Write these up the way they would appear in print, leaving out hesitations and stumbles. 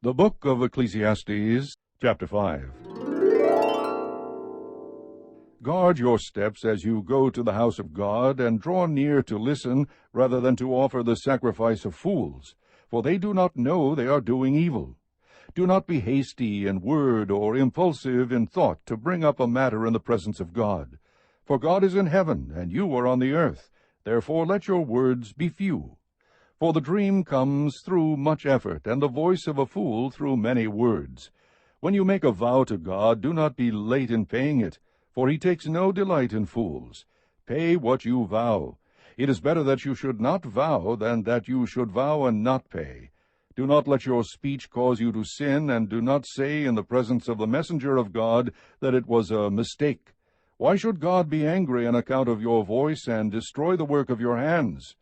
The Book of Ecclesiastes, Chapter 5. Guard your steps as you go to the house of God, and draw near to listen, rather than to offer the sacrifice of fools, for they do not know they are doing evil. Do not be hasty in word or impulsive in thought to bring up a matter in the presence of God. For God is in heaven, and you are on the earth. Therefore let your words be few. For the dream comes through much effort, and the voice of a fool through many words. When you make a vow to God, do not be late in paying it, for he takes no delight in fools. Pay what you vow. It is better that you should not vow than that you should vow and not pay. Do not let your speech cause you to sin, and do not say in the presence of the messenger of God that it was a mistake. Why should God be angry on account of your voice and destroy the work of your hands?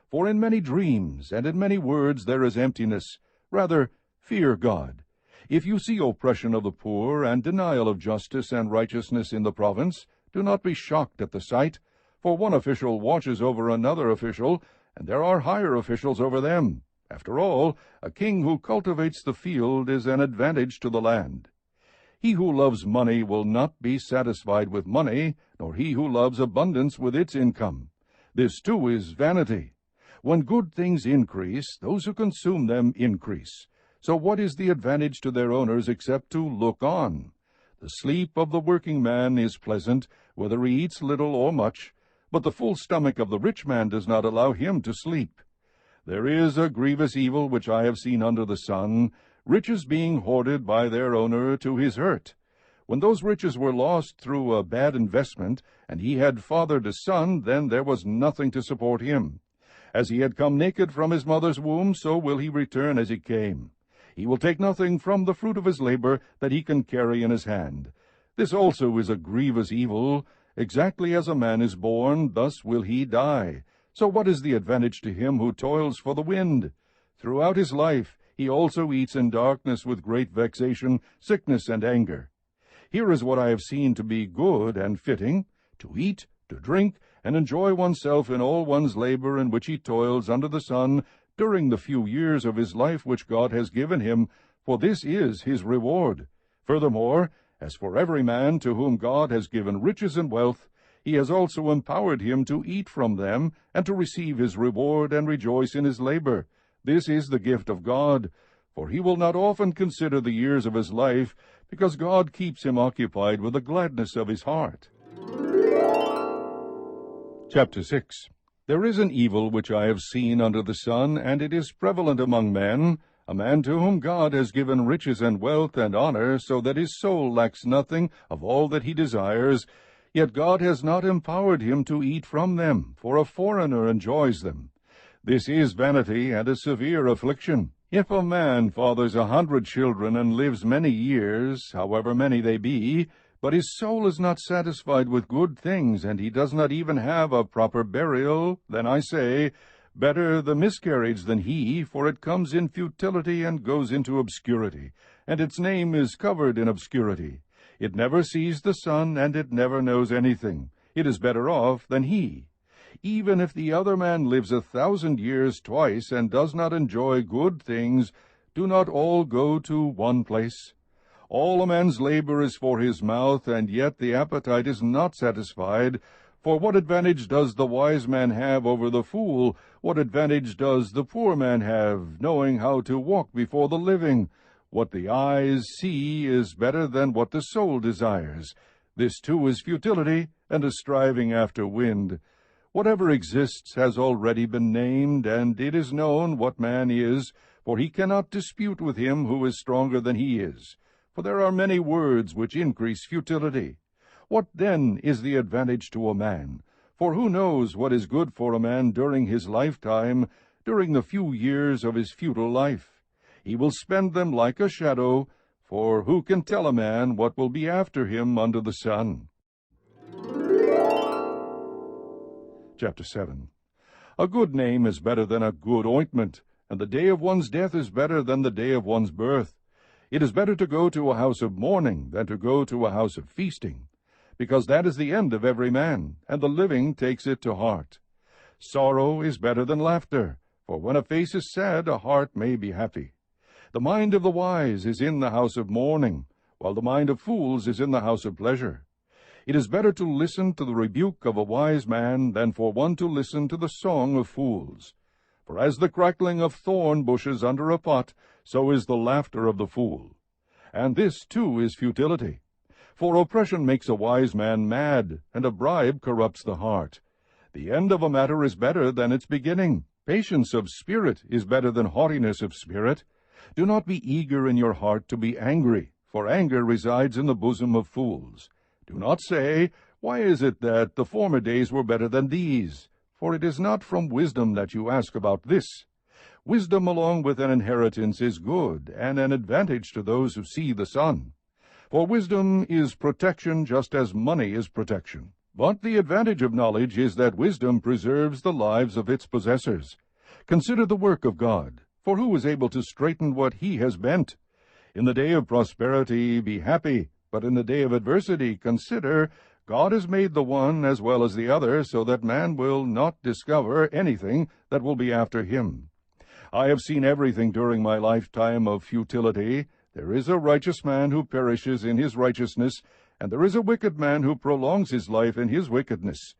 For in many dreams and in many words there is emptiness. Rather, fear God. If you see oppression of the poor, and denial of justice and righteousness in the province, do not be shocked at the sight. For one official watches over another official, and there are higher officials over them. After all, a king who cultivates the field is an advantage to the land. He who loves money will not be satisfied with money, nor he who loves abundance with its income. This too is vanity. When good things increase, those who consume them increase. So what is the advantage to their owners except to look on? The sleep of the working man is pleasant, whether he eats little or much, but the full stomach of the rich man does not allow him to sleep. There is a grievous evil which I have seen under the sun, riches being hoarded by their owner to his hurt. When those riches were lost through a bad investment, and he had fathered a son, then there was nothing to support him. As he had come naked from his mother's womb, so will he return as he came. He will take nothing from the fruit of his labor that he can carry in his hand. This also is a grievous evil. Exactly as a man is born, thus will he die. So what is the advantage to him who toils for the wind? Throughout his life he also eats in darkness with great vexation, sickness, and anger. Here is what I have seen to be good and fitting, to eat, to drink, and enjoy oneself in all one's labor in which he toils under the sun during the few years of his life which God has given him, for this is his reward. Furthermore, as for every man to whom God has given riches and wealth, he has also empowered him to eat from them, and to receive his reward and rejoice in his labor. This is the gift of God, for he will not often consider the years of his life, because God keeps him occupied with the gladness of his heart. Chapter 6. There is an evil which I have seen under the sun, and it is prevalent among men, a man to whom God has given riches and wealth and honor, so that his soul lacks nothing of all that he desires, yet God has not empowered him to eat from them, for a foreigner enjoys them. This is vanity and a severe affliction. If a man fathers 100 children and lives many years, however many they be, but his soul is not satisfied with good things, and he does not even have a proper burial, then I say, better the miscarriage than he, for it comes in futility and goes into obscurity, and its name is covered in obscurity. It never sees the sun, and it never knows anything. It is better off than he. Even if the other man lives 1,000 years twice, and does not enjoy good things, do not all go to one place? All a man's labor is for his mouth, and yet the appetite is not satisfied. For what advantage does the wise man have over the fool? What advantage does the poor man have, knowing how to walk before the living? What the eyes see is better than what the soul desires. This too is futility, and a striving after wind. Whatever exists has already been named, and it is known what man is, for he cannot dispute with him who is stronger than he is. For there are many words which increase futility. What then is the advantage to a man? For who knows what is good for a man during his lifetime, during the few years of his futile life? He will spend them like a shadow, for who can tell a man what will be after him under the sun? Chapter 7. A good name is better than a good ointment, and the day of one's death is better than the day of one's birth. It is better to go to a house of mourning than to go to a house of feasting, because that is the end of every man, and the living takes it to heart. Sorrow is better than laughter, for when a face is sad, a heart may be happy. The mind of the wise is in the house of mourning, while the mind of fools is in the house of pleasure. It is better to listen to the rebuke of a wise man than for one to listen to the song of fools. For as the crackling of thorn bushes under a pot, so is the laughter of the fool. And this too is futility. For oppression makes a wise man mad, and a bribe corrupts the heart. The end of a matter is better than its beginning. Patience of spirit is better than haughtiness of spirit. Do not be eager in your heart to be angry, for anger resides in the bosom of fools. Do not say, Why is it that the former days were better than these? For it is not from wisdom that you ask about this. Wisdom along with an inheritance is good, and an advantage to those who see the sun. For wisdom is protection just as money is protection. But the advantage of knowledge is that wisdom preserves the lives of its possessors. Consider the work of God, for who is able to straighten what he has bent? In the day of prosperity be happy, but in the day of adversity consider, God has made the one as well as the other, so that man will not discover anything that will be after him. I have seen everything during my lifetime of futility. There is a righteous man who perishes in his righteousness, and there is a wicked man who prolongs his life in his wickedness.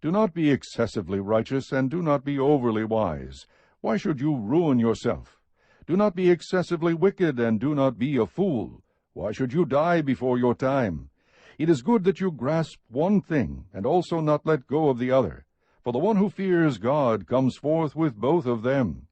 Do not be excessively righteous, and do not be overly wise. Why should you ruin yourself? Do not be excessively wicked, and do not be a fool. Why should you die before your time? It is good that you grasp one thing, and also not let go of the other. For the one who fears God comes forth with both of them.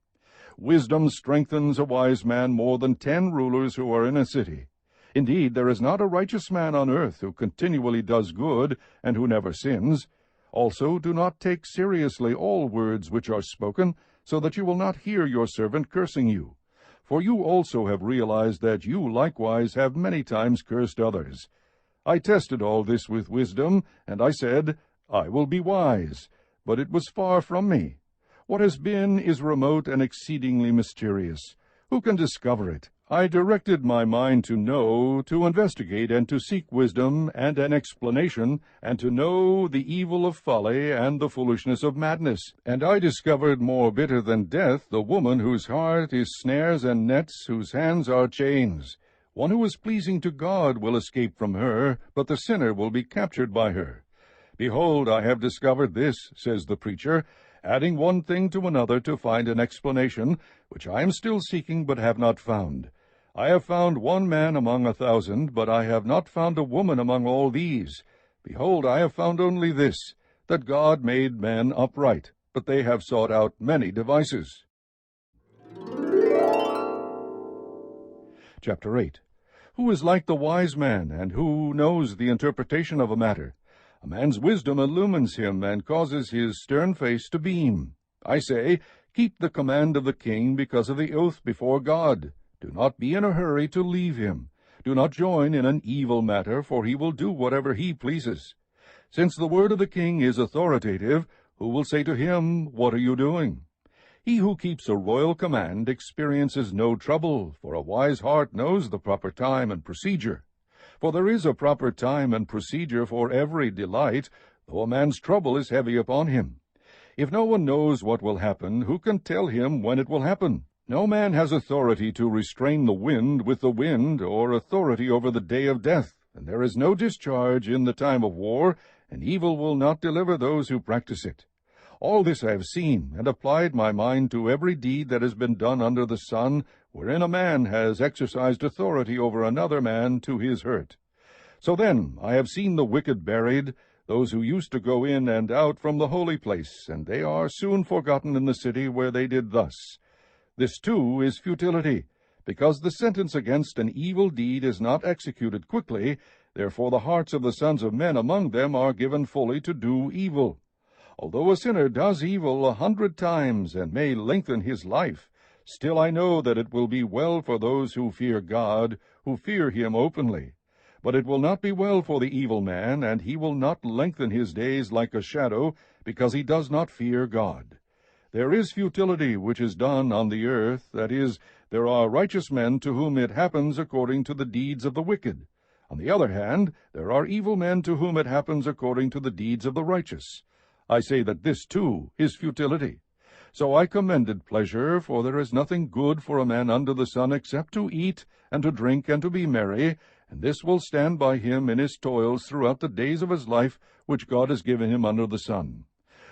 Wisdom strengthens a wise man more than 10 rulers who are in a city. Indeed, there is not a righteous man on earth who continually does good, and who never sins. Also, do not take seriously all words which are spoken, so that you will not hear your servant cursing you. For you also have realized that you likewise have many times cursed others. I tested all this with wisdom, and I said, I will be wise. But it was far from me. What has been is remote and exceedingly mysterious. Who can discover it? I directed my mind to know, to investigate, and to seek wisdom and an explanation, and to know the evil of folly and the foolishness of madness. And I discovered more bitter than death the woman whose heart is snares and nets, whose hands are chains. One who is pleasing to God will escape from her, but the sinner will be captured by her. Behold, I have discovered this, says the preacher, adding one thing to another to find an explanation, which I am still seeking but have not found. I have found one man among 1,000, but I have not found a woman among all these. Behold, I have found only this, that God made men upright, but they have sought out many devices. Chapter 8. Who is like the wise man, and who knows the interpretation of a matter? A man's wisdom illumines him, and causes his stern face to beam. I say, keep the command of the king because of the oath before God. Do not be in a hurry to leave him. Do not join in an evil matter, for he will do whatever he pleases. Since the word of the king is authoritative, who will say to him, What are you doing? He who keeps a royal command experiences no trouble, for a wise heart knows the proper time and procedure. For there is a proper time and procedure for every delight, though a man's trouble is heavy upon him. If no one knows what will happen, who can tell him when it will happen? No man has authority to restrain the wind with the wind, or authority over the day of death, and there is no discharge in the time of war, and evil will not deliver those who practice it. All this I have seen, and applied my mind to every deed that has been done under the sun, wherein a man has exercised authority over another man to his hurt. So then I have seen the wicked buried, those who used to go in and out from the holy place, and they are soon forgotten in the city where they did thus. This too is futility, because the sentence against an evil deed is not executed quickly, therefore the hearts of the sons of men among them are given fully to do evil. Although a sinner does evil 100 times and may lengthen his life, still I know that it will be well for those who fear God, who fear him openly. But it will not be well for the evil man, and he will not lengthen his days like a shadow, because he does not fear God. There is futility which is done on the earth, that is, there are righteous men to whom it happens according to the deeds of the wicked. On the other hand, there are evil men to whom it happens according to the deeds of the righteous. I say that this too is futility. So I commended pleasure, for there is nothing good for a man under the sun except to eat, and to drink, and to be merry, and this will stand by him in his toils throughout the days of his life, which God has given him under the sun.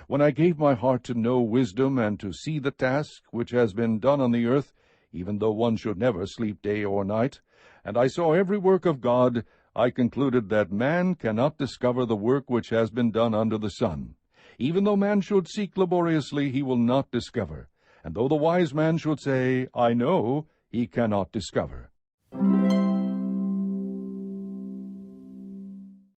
When I gave my heart to know wisdom, and to see the task which has been done on the earth, even though one should never sleep day or night, and I saw every work of God, I concluded that man cannot discover the work which has been done under the sun. Even though man should seek laboriously, he will not discover. And though the wise man should say, I know, he cannot discover.